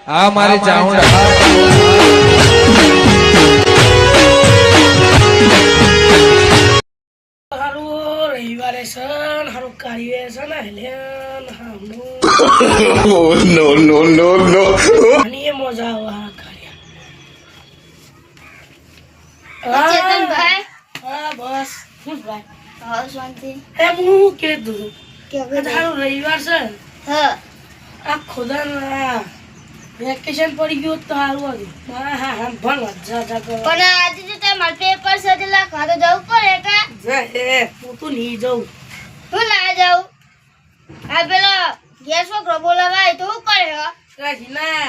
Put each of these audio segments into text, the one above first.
આ મારી ચાઉંડા હારું રવિવારે સન હારું કાર્ય છે ને હેલેન નો નો નો નો અને એ મજા આવે આ કાર્ય ચેતનભાઈ હા બસ હું ભાઈ હા શાંતિ એમ હું કીધું કે હારું રવિવાર છે હા આ ખુદા વેકેશન પડી ગયું તો સારું હતું હા હા ભણવા જા પણ આજે તો તમારે પેપર છે એટલે લખવા તો જવું પડે કે હું તો નહીં જાઉં હું ના જાઉં આ પેલો ઘેર છોકરો બોલાવા આવ્યો તો શું કરે હો કાંઈ ના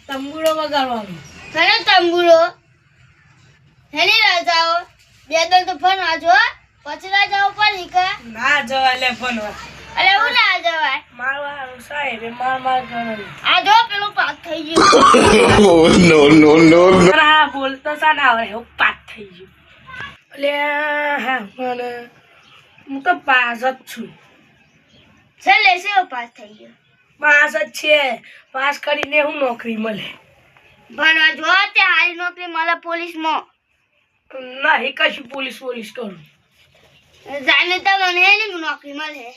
તંબુરો વગાડવાનો ઘણો તંબુરો હેની રાજાઓ બે દલ તો ભણવા જો પછી રાજાઓ પડી કે ના જવાય લે ભણવા અરે હું ના જવાય મારવાનું સાહેબ માર કરવાનું આ જો પેલું પાસ થઈ ગયું નો નો નો હા બોલતો સા ના આવે હું પાસ થઈ ગયું એટલે હા મને હું તો પાસ જ છું છેલ્લે સેવો પાસ થઈ ગયો પાસ જ છે પાસ કરીને હું નોકરી મળે ભણવા જો તે હારી નોકરી મળે પોલીસમાં નહીં કશું પોલીસ કરું જાણે તો મને એની નોકરી મળે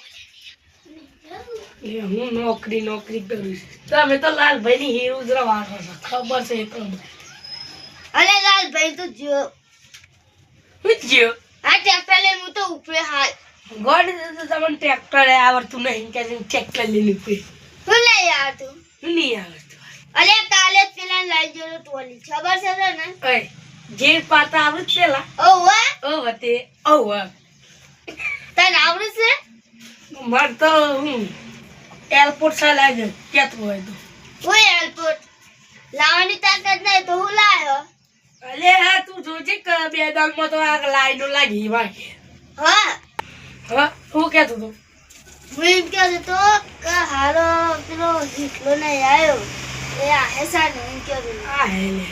એટલે હું નોકરી કરું છું તમે તો લાલભાઈ ની હીરો જ રવાનો છો ખબર છે એ તો અરે લાલભાઈ તો જો પૂછ્યો આ ટ્રેક્ટર લઈને હું તો ઉપરે હાલ ગોડ તમને ટ્રેક્ટર આવડતું નહીં કે ટ્રેક્ટર લઈને ઉપડે હું લઈ આવતું નહીં આવડતું અરે કાલે જ પેલા લઈ ગયો ટોલી ખબર છે તને ઓય જે પાતા આવડત પેલા ઓવા તે તને આવડે છે માર તો હું એરપોર્ટ સા લાગ્યો કેતું હોય તો હું એરપોર્ટ લાવવાની તાકાત નહીં તો હું લાયો અલે હા તું જોજે કે બે દાલમાં તો આ લાઈનો લાગી વાગે હા હા હું કેતો તું હું એમ કહેતો તો કે હારો પેલો હિટલો નહીં આવ્યો એ આહે સાને એમ કહેતો આ હે લે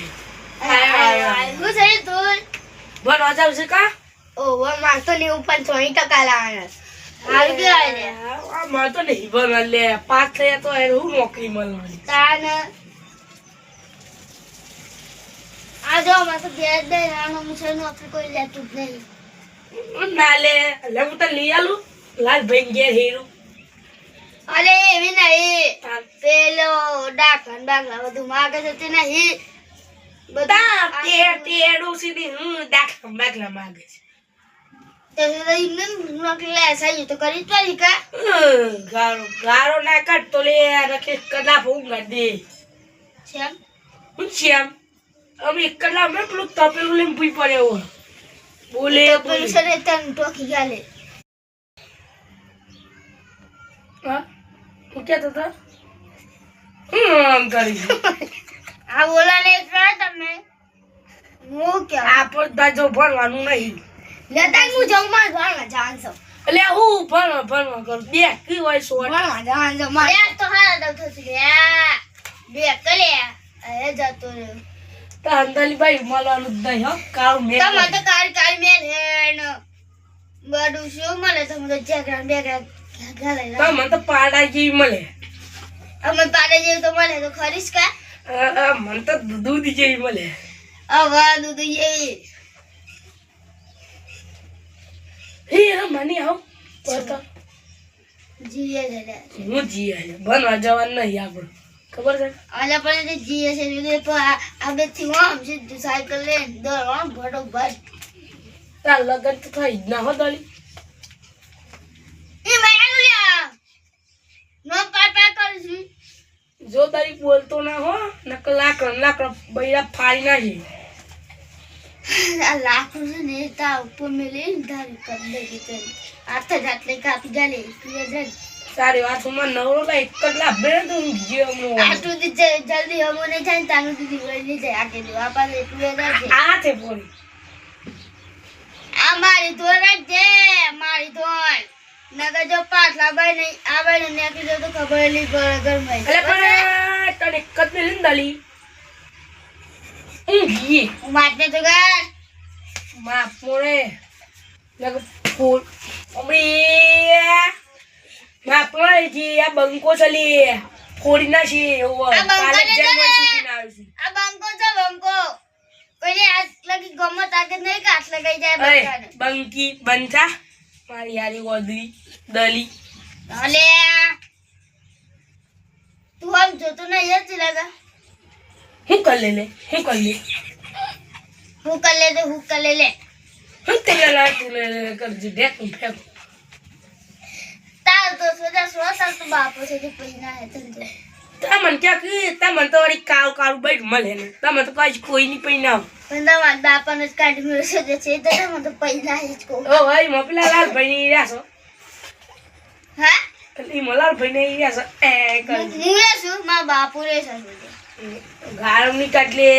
હું સહી તું ભણવા જાવ છે કા ઓવા માર તો 90% લાવવાના હારું કહેવાય ને આ માર તો નહીં ભણવા લે પાસ થયા તો એ હું નોકરી મળવાની તાન આ જો માર તો બે દે નાનો મુછે નોકરી કોઈ લેતું જ નહીં ના લે હું તો લઈ આલું લાલ ભાઈ ઘેર હીરું અરે એવી નહીં પેલો ડાકણ બાગલા બધું માગે છે તે નહીં બધા તેડું સીધી હું દાખલા બાગલા માંગે છે નોકરી લે સાઈ તો કરી પડી કા ગારો ના કાઢ તો લે રખે કલા ભૂંગા દે છે હું શ્યામ અમે કલા મેં પેલું તપેલું લઈને ભૂઈ પડ્યો બોલે પેલું સરે તન ટોકી ગાલે હા હું કેતો તો આમ કરી આ બોલાને એકરા તમે હું કે આ પર દાજો ભણવાનું નહીં લેતા હું જઉં માં ભણવા જાણશો એટલે હું ભણવા કરું બે કી હોય સોટ ભણવા જાણશો માં યાર તો હારા દઉં થશે બે કલે એ જતો રે તો અંદાલી ભાઈ મળવાનું જ નહીં હો કાળું મેં તમે તો કાલ મેલ હેણ બડું શું મળે તમે તો જગરા બેગરા ગાલે મને તો પાડા જેવી મળે અમે પાડે જેવું તો મળે તો ખરીશ કા મને તો દૂધ જેવી મળે આવા દૂધ એ હે મને આવ તો જીએ છે હું જીએ ભણવા જવાનું નહીં આપણું ખબર છે આલા પણ જે જીએ છે એ આ બે થી આમ સીધું સાયકલ લે દોડવાનું ભડો ભડ તાર લગન તો થઈ જ ના હો દળી એ મેં લ્યા નો પાપા કરીશું જો તારી બોલતો ના હો નકર લાકડ બૈરા ફાડી નાખી આ લાકડું છે ને તા ઉપર મેલે ધારી કરી દે કે આટલે જાટલે કાપી જાલે તું તારી વાત માં નવરો લા એક કલાક બે તો જીવનો આટલું જલ્દી હમો નહીં થાય તાનું દીદી લઈ જાય આગે જો આપા એટલું છે આ તે બોલી આ મારી તો રાખજે મારી તો નગર જો પાછલા ભાઈ નહીં આવે ને નાખી દો તો ખબર નહીં પડે ઘરમાં અલે પણ તને કદ મે લીંદાલી ઊંઘી મારતે તો ગાર માં પોરે લગ ફૂલ અમરી માં પોરે જી આ બંકો ચલી ફોડી નાખી આ બંકાને આ બંકો છે બંકો કોઈને આજ લગી ગમત આગળ નહીં કાટ લગાઈ જાય અરે બધાને બંકી બંચા મારી યારી ગોદરી દલી અલે તું આમ જોતો નહીં યાર ચિલાગા હું કર લે હું કર લે હું તે લે કરજી દેખ હું ફેંક તાર તો સોજા સોતા તો બાપો છે જે પૈના હે તંજે તમને ક્યાં કે તમને તો વળી કાળું બેઠ મળે ને તમે તો કઈ કોઈ નહીં પૈ ના પણ તમારા બાપાને જ કાઢી મળ્યો છે જે છે તો મને તો પૈના જ કહું ઓ ભાઈ મપલા લાલભાઈ ને રહ્યા છો હા એ મલાલભાઈ ને રહ્યા છો એ કર હું છું મારા બાપુ રે છે ગાળું ની કાઢ લે